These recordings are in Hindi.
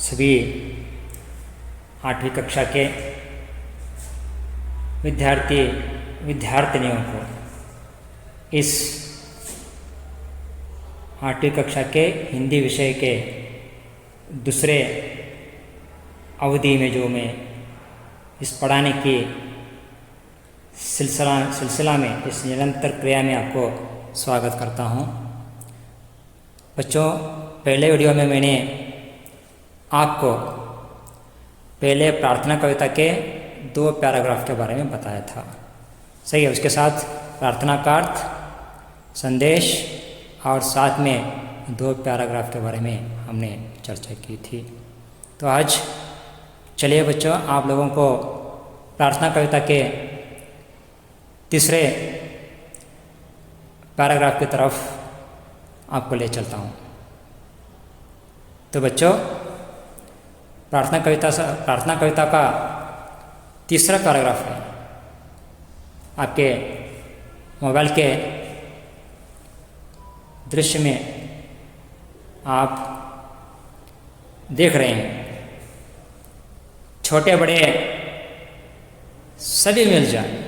सभी 8वीं कक्षा के विद्यार्थिनियों को इस 8वीं कक्षा के हिंदी विषय के दूसरे अवधि में जो मैं इस पढ़ाने की सिलसिला में इस निरंतर क्रिया में आपको स्वागत करता हूँ। बच्चों, पहले वीडियो में मैंने आपको पहले प्रार्थना कविता के 2 पैराग्राफ के बारे में बताया था। सही है। उसके साथ प्रार्थना का अर्थ, संदेश और साथ में 2 पैराग्राफ के बारे में हमने चर्चा की थी। तो आज चलिए बच्चों, आप लोगों को प्रार्थना कविता के तीसरे पैराग्राफ की तरफ आपको ले चलता हूँ। तो बच्चों, प्रार्थना कविता का तीसरा पैराग्राफ है। आपके मोबाइल के दृश्य में आप देख रहे हैं, छोटे बड़े सभी मिल जाए।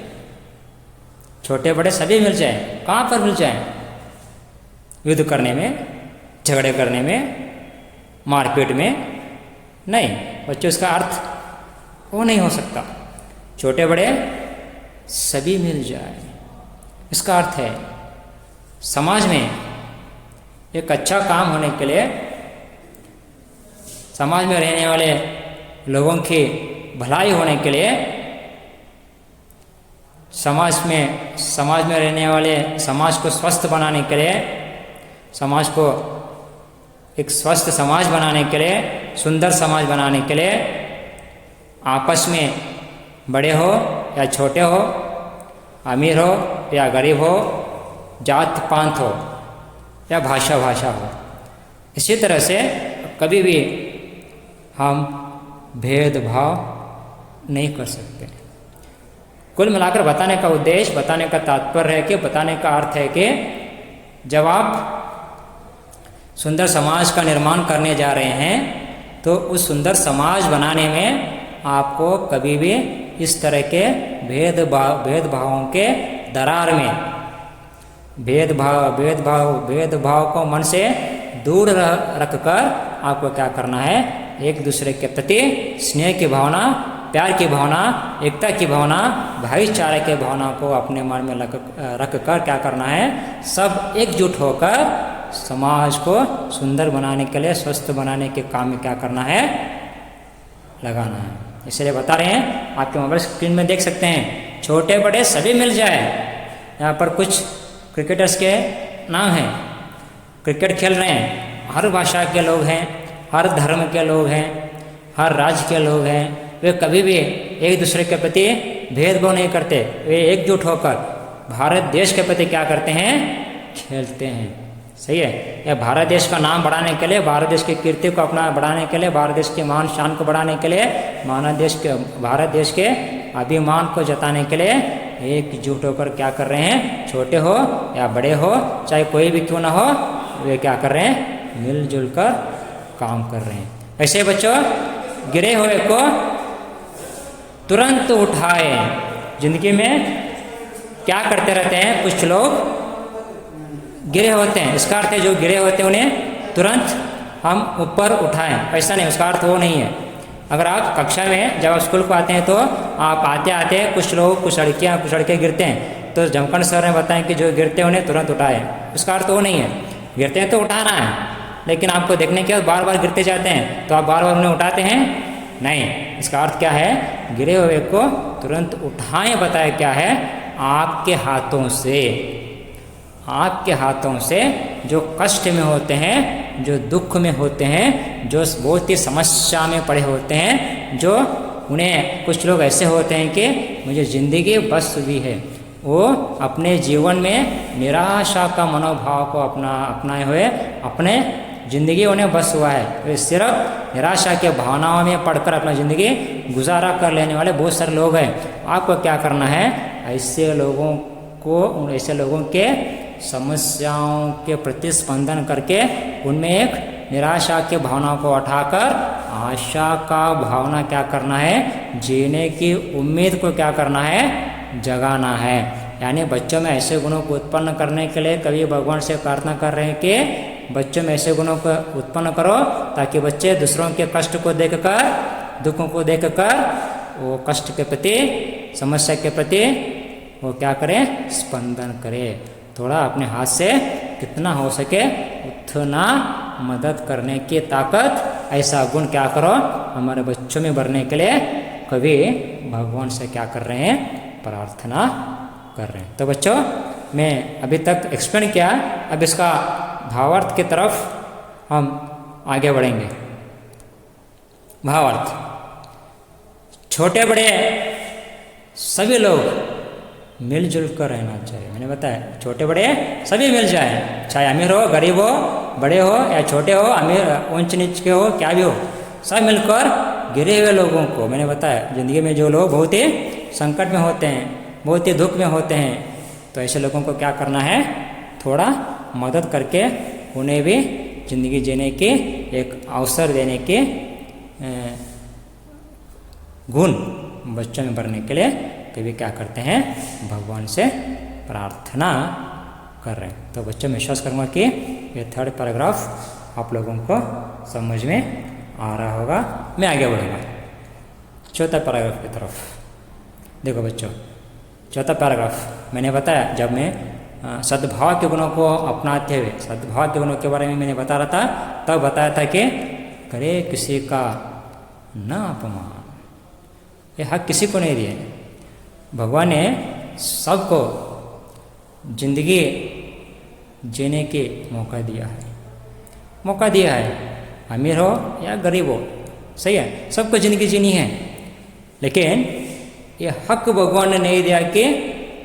छोटे बड़े सभी मिल जाए। कहाँ पर मिल जाए? युद्ध करने में, झगड़े करने में, मारपीट में नहीं बच्चों। इसका अर्थ वो नहीं हो सकता। छोटे बड़े सभी मिल जाए, इसका अर्थ है समाज में एक अच्छा काम होने के लिए, समाज में रहने वाले लोगों की भलाई होने के लिए, समाज में रहने वाले समाज को स्वस्थ बनाने के लिए, समाज को एक स्वस्थ समाज बनाने के लिए, सुंदर समाज बनाने के लिए, आपस में बड़े हो या छोटे हो, अमीर हो या गरीब हो, जात पांत हो या भाषा हो, इसी तरह से कभी भी हम भेदभाव नहीं कर सकते। कुल मिलाकर बताने का उद्देश्य, बताने का तात्पर्य है कि, बताने का अर्थ है कि जब आप सुंदर समाज का निर्माण करने जा रहे हैं तो उस सुंदर समाज बनाने में आपको कभी भी इस तरह के भेदभावों के दरार में भेदभाव को मन से दूर रखकर आपको क्या करना है? एक दूसरे के प्रति स्नेह की भावना, प्यार की भावना, एकता की भावना, भाईचारे की भावना को अपने मन में रखकर क्या करना है? सब एकजुट होकर समाज को सुंदर बनाने के लिए, स्वस्थ बनाने के काम में क्या करना है? लगाना है। इसलिए बता रहे हैं, आपके मोबाइल स्क्रीन में देख सकते हैं, छोटे बड़े सभी मिल जाए। यहाँ पर कुछ क्रिकेटर्स के नाम हैं, क्रिकेट खेल रहे हैं। हर भाषा के लोग हैं, हर धर्म के लोग हैं, हर राज्य के लोग हैं। वे कभी भी एक दूसरे के प्रति भेदभाव नहीं करते। वे एकजुट होकर भारत देश के प्रति क्या करते हैं? खेलते हैं। सही है। यह भारत देश का नाम बढ़ाने के लिए, भारत देश की कीर्ति को अपना बढ़ाने के लिए, भारत देश की मान शान को बढ़ाने के लिए, भारत देश के अभिमान को जताने के लिए एकजुट होकर क्या कर रहे हैं? छोटे हो या बड़े हो, चाहे कोई भी क्यों ना हो, वे क्या कर रहे हैं? मिलजुल कर काम कर रहे हैं। ऐसे बच्चों, गिरे हुए को तुरंत उठाए। जिंदगी में क्या करते रहते हैं? कुछ लोग गिरे होते हैं। इसका अर्थ है जो गिरे होते हैं उन्हें तुरंत हम ऊपर उठाएं, ऐसा नहीं। उसका अर्थ वो नहीं है। अगर आप कक्षा में जब आप स्कूल को आते हैं तो आप आते कुछ लोग, कुछ लड़के गिरते हैं, तो जमखंड सर ने बताया कि जो गिरते हैं उन्हें तुरंत उठाएं। उसका अर्थ वो नहीं है। गिरते हैं तो उठाना है, लेकिन आपको देखने के बाद बार बार गिरते जाते हैं तो आप बार बार उन्हें उठाते हैं? नहीं। इसका अर्थ क्या है? गिरे हुए को तुरंत उठाएं। बताया क्या है? आपके हाथों से जो कष्ट में होते हैं, जो दुख में होते हैं, जो बहुत ही समस्या में पड़े होते हैं, जो उन्हें कुछ लोग ऐसे होते हैं कि मुझे ज़िंदगी बस हुई है, वो अपने जीवन में निराशा का मनोभाव को अपनाए हुए अपने ज़िंदगी उन्हें बस हुआ है। वे सिर्फ निराशा के भावनाओं में पढ़कर अपना ज़िंदगी गुजारा कर लेने वाले बहुत सारे लोग हैं। आपको क्या करना है? ऐसे लोगों के समस्याओं के प्रति स्पंदन करके उनमें एक निराशा के भावना को उठाकर आशा का भावना क्या करना है, जीने की उम्मीद को क्या करना है, जगाना है। यानी बच्चों में ऐसे गुणों को उत्पन्न करने के लिए कभी भगवान से प्रार्थना कर रहे हैं कि बच्चों में ऐसे गुणों को उत्पन्न करो ताकि बच्चे दूसरों के कष्ट को देखकर, दुखों को देखकर वो कष्ट के प्रति, समस्या के प्रति वो क्या करें, स्पंदन करें। थोड़ा अपने हाथ से कितना हो सके उतना मदद करने की ताकत, ऐसा गुण क्या करो हमारे बच्चों में भरने के लिए कभी भगवान से क्या कर रहे हैं, प्रार्थना कर रहे हैं। तो बच्चों मैं अभी तक एक्सप्लेन किया, अब इसका भावार्थ की तरफ हम आगे बढ़ेंगे। भावार्थ, छोटे बड़े सभी लोग मिलजुल कर रहना चाहिए। मैंने बताया छोटे बड़े सभी मिल जाए, चाहे अमीर हो, गरीब हो, बड़े हो या छोटे हो, अमीर ऊंच नीच के हो, क्या भी हो, सब मिलकर गिरे हुए लोगों को, मैंने बताया जिंदगी में जो लोग बहुत ही संकट में होते हैं, बहुत ही दुख में होते हैं, तो ऐसे लोगों को क्या करना है, थोड़ा मदद करके उन्हें भी जिंदगी जीने की एक अवसर देने के गुण बच्चों में भरने के लिए कभी क्या करते हैं, भगवान से प्रार्थना कर रहे हैं। तो बच्चों में विश्वास करूँगा कि ये 3rd पैराग्राफ आप लोगों को समझ में आ रहा होगा। मैं आगे बढ़ूँगा 4था पैराग्राफ की तरफ। देखो बच्चों 4था पैराग्राफ मैंने बताया, जब मैं सद्भाव के गुणों को अपनाते हुए, सद्भाव के गुणों के बारे में मैंने बता रहा था, तब बताया था कि करे किसी का न अपमान, ये हक किसी को नहीं दिए। भगवान ने सबको जिंदगी जीने के मौका दिया है, मौका दिया है, अमीर हो या गरीब हो, सही है, सबको जिंदगी जीनी है। लेकिन ये हक भगवान ने नहीं दिया कि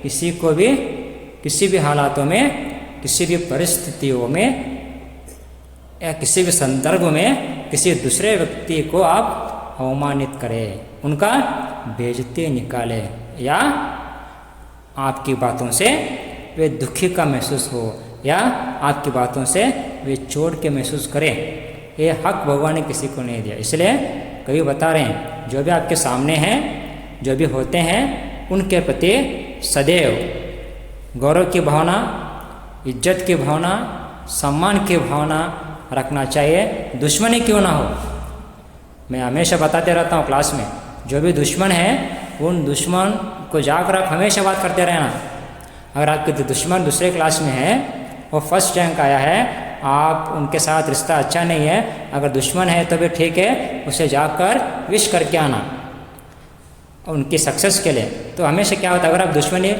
किसी को भी किसी भी हालातों में, किसी भी परिस्थितियों में या किसी भी संदर्भ में किसी दूसरे व्यक्ति को आप अवमानित करें, उनका बेइज्जती निकाले या आपकी बातों से वे दुखी का महसूस हो या आपकी बातों से वे चोट के महसूस करें, ये हक भगवान ने किसी को नहीं दिया। इसलिए कभी बता रहे हैं, जो भी आपके सामने हैं, जो भी होते हैं, उनके प्रति सदैव गौरव की भावना, इज्जत की भावना, सम्मान की भावना रखना चाहिए, दुश्मनी क्यों ना हो। मैं हमेशा बताते रहता हूँ क्लास में, जो भी दुश्मन है उन दुश्मन को जाकर आप हमेशा बात करते रहना। अगर आपके दुश्मन दूसरे क्लास में है, वो फर्स्ट रैंक आया है, आप उनके साथ रिश्ता अच्छा नहीं है, अगर दुश्मन है तो भी ठीक है, उसे जाकर विश करके आना उनकी सक्सेस के लिए। तो हमेशा क्या होता है, अगर आप दुश्मनी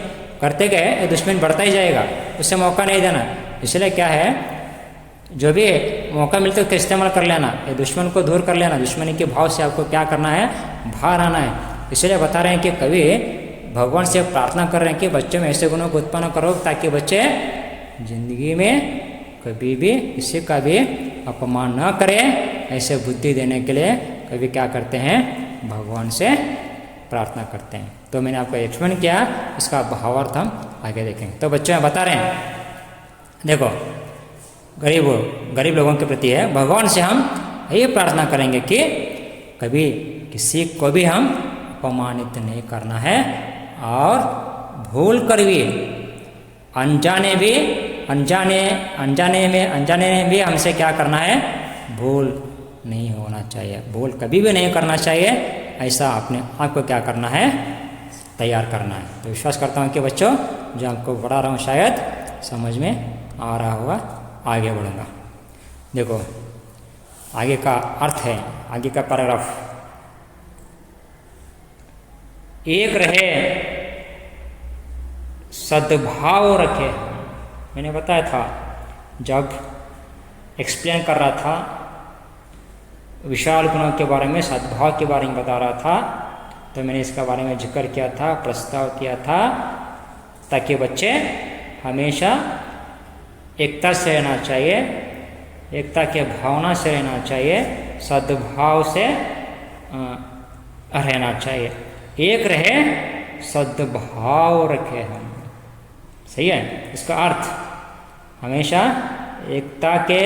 करते गए दुश्मन बढ़ता ही जाएगा, उसे मौका नहीं देना। इसलिए क्या है, जो भी मौका मिलता है उसका इस्तेमाल कर लेना, ये दुश्मन को दूर कर लेना, दुश्मनी के भाव से आपको क्या करना है, बाहर आना है। इसलिए बता रहे हैं कि कभी भगवान से प्रार्थना कर रहे हैं कि बच्चों में ऐसे गुणों को उत्पन्न करो ताकि बच्चे जिंदगी में कभी भी किसी का भी अपमान न करें। ऐसे बुद्धि देने के लिए कभी क्या करते हैं, भगवान से प्रार्थना करते हैं। तो मैंने आपको एक्सप्लेन किया, इसका भावार्थ हम आगे देखेंगे। तो बच्चों बता रहे हैं, देखो गरीब लोगों के प्रति है, भगवान से हम ये प्रार्थना करेंगे कि कभी किसी को भी हम अपमानित नहीं करना है, और भूल कर भी अनजाने में भी हमसे क्या करना है, भूल नहीं होना चाहिए, भूल कभी भी नहीं करना चाहिए। ऐसा अपने आप को क्या करना है, तैयार करना है। तो विश्वास करता हूँ कि बच्चों जो आपको पढ़ा रहा हूँ शायद समझ में आ रहा होगा। आगे बढ़ूँगा, देखो आगे का अर्थ है, आगे का पैराग्राफ, एक रहे सद्भाव रखे। मैंने बताया था जब एक्सप्लेन कर रहा था विशाल गुणों के बारे में, सद्भाव के बारे में बता रहा था, तो मैंने इसका बारे में जिक्र किया था, प्रस्ताव किया था, ताकि बच्चे हमेशा एकता से रहना चाहिए, एकता के भावना से रहना चाहिए, सद्भाव से रहना चाहिए। एक रहे सद्भाव रखे हम, सही है। इसका अर्थ हमेशा एकता के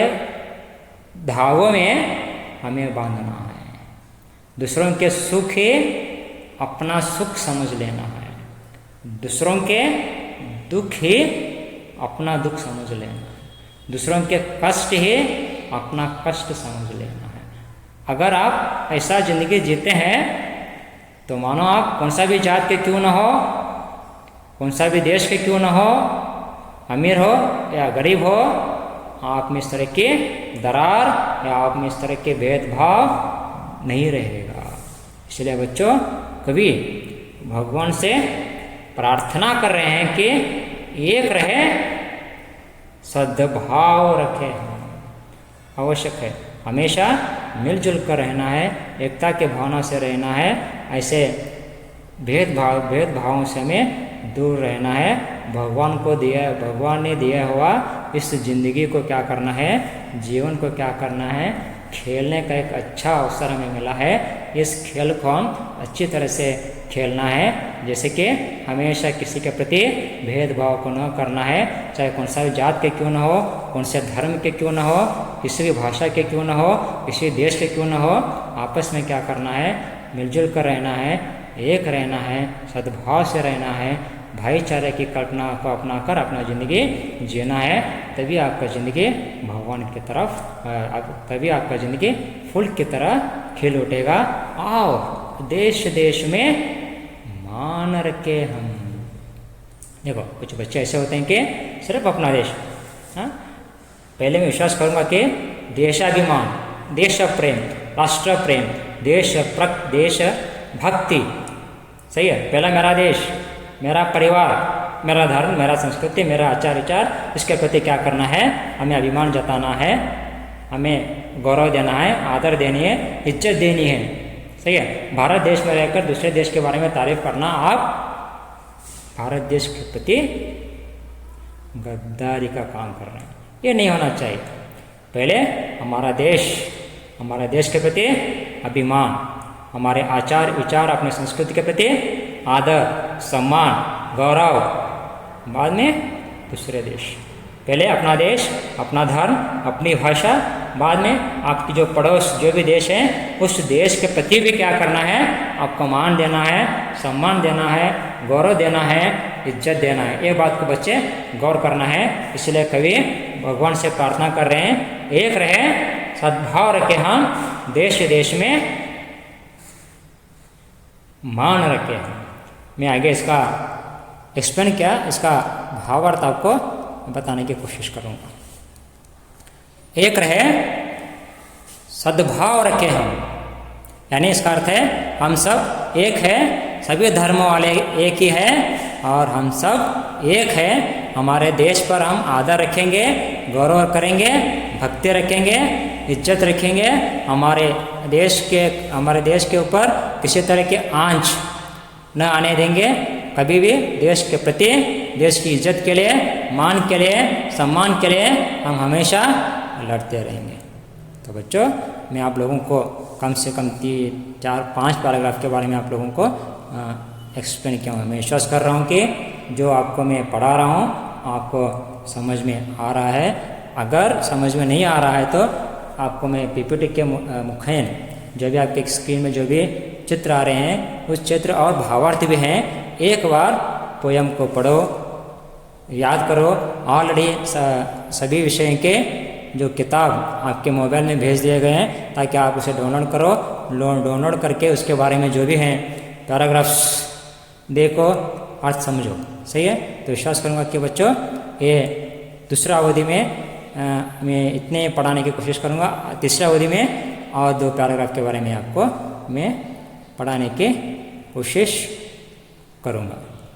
धागों में हमें बांधना है, दूसरों के सुख ही अपना सुख समझ लेना है, दूसरों के दुख ही अपना दुख समझ लेना है, दूसरों के कष्ट ही अपना कष्ट समझ लेना है। अगर आप ऐसा ज़िंदगी जीते हैं तो मानो आप कौन सा भी जात के क्यों ना हो, कौन सा भी देश के क्यों ना हो, अमीर हो या गरीब हो, आप में इस तरह की दरार या आप में इस तरह के भेदभाव नहीं रहेगा। इसलिए बच्चों कभी भगवान से प्रार्थना कर रहे हैं कि एक रहे, सद्भाव रखे, आवश्यक है, हमेशा मिलजुल कर रहना है, एकता के भावना से रहना है, ऐसे भेदभावों से हमें दूर रहना है। भगवान ने दिया हुआ इस जिंदगी को क्या करना है, जीवन को क्या करना है, खेलने का एक अच्छा अवसर हमें मिला है। इस खेल को हम अच्छी तरह से खेलना है, जैसे कि हमेशा किसी के प्रति भेदभाव को न करना है, चाहे कौन सा भी जात के क्यों न हो, कौन से धर्म के क्यों न हो, किसी भी भाषा के क्यों न हो, किसी देश के क्यों न हो, आपस में क्या करना है, मिलजुल कर रहना है, एक रहना है, सद्भाव से रहना है, भाईचारे की कल्पना को अपनाकर अपना ज़िंदगी जीना है। तभी आपका ज़िंदगी भगवान की तरफ, तभी आपका ज़िंदगी फूल की तरह खिल उठेगा। आओ देश देश में मान रखे हम। देखो कुछ बच्चे ऐसे होते हैं कि सिर्फ अपना देश, हाँ, पहले मैं विश्वास करूँगा कि देशाभिमान, देश प्रेम, राष्ट्र प्रेम, देश भक्ति, सही है, पहला मेरा देश, मेरा परिवार, मेरा धर्म, मेरा संस्कृति, मेरा आचार विचार, इसके प्रति क्या करना है, हमें अभिमान जताना है, हमें गौरव देना है, आदर देनी है, इज्जत देनी है, सही है। भारत देश में रहकर दूसरे देश के बारे में तारीफ करना, आप भारत देश के प्रति गद्दारी का काम कर रहे हैं, ये नहीं होना चाहिए। पहले हमारा देश के प्रति अभिमान, हमारे आचार विचार, अपने संस्कृति के प्रति आदर, सम्मान, गौरव, बाद में दूसरे देश। पहले अपना देश, अपना धर्म, अपनी भाषा, बाद में आपकी जो पड़ोस जो भी देश है, उस देश के प्रति भी क्या करना है, आपको मान देना है, सम्मान देना है, गौरव देना है, इज्जत देना है। ये बात को बच्चे गौर करना है। इसलिए कवि भगवान से प्रार्थना कर रहे हैं, एक रहे, सद्भाव रखे, हम देश देश में मान रखे हैं। मैं आगे इसका एक्सप्लेन किया, इसका भावार्थ आपको बताने की कोशिश करूँगा। एक रहे, सद्भाव रखे हम, यानी इसका अर्थ है हम सब एक है, सभी धर्मों वाले एक ही है और हम सब एक है। हमारे देश पर हम आदर रखेंगे, गौरव करेंगे, भक्ति रखेंगे, इज्जत रखेंगे। हमारे देश के ऊपर किसी तरह की आंच न आने देंगे। कभी भी देश के प्रति, देश की इज्जत के लिए, मान के लिए, सम्मान के लिए हम हमेशा लड़ते रहेंगे। तो बच्चों, मैं आप लोगों को कम से कम 4-5 पैराग्राफ के बारे में आप लोगों को एक्सप्लेन किया हूँ। मैं विश्वास कर रहा हूँ कि जो आपको मैं पढ़ा रहा हूँ आपको समझ में आ रहा है। अगर समझ में नहीं आ रहा है तो आपको मैं पीपीटी के मुखैन जो भी आपके स्क्रीन में जो भी चित्र आ रहे हैं, उस चित्र और भावार्थ भी हैं, एक बार पोयम को पढ़ो, याद करो। ऑलरेडी सभी विषय के जो किताब आपके मोबाइल में भेज दिए गए हैं, ताकि आप उसे डाउनलोड करके उसके बारे में जो भी हैं पैराग्राफ्स देखो, अर्थ समझो, सही है। तो विश्वास करूँगा कि बच्चों ये दूसरा अवधि में मैं इतने पढ़ाने की कोशिश करूँगा। तीसरा अवधि में और 2 पैराग्राफ के बारे में आपको मैं पढ़ाने की कोशिश करूँगा।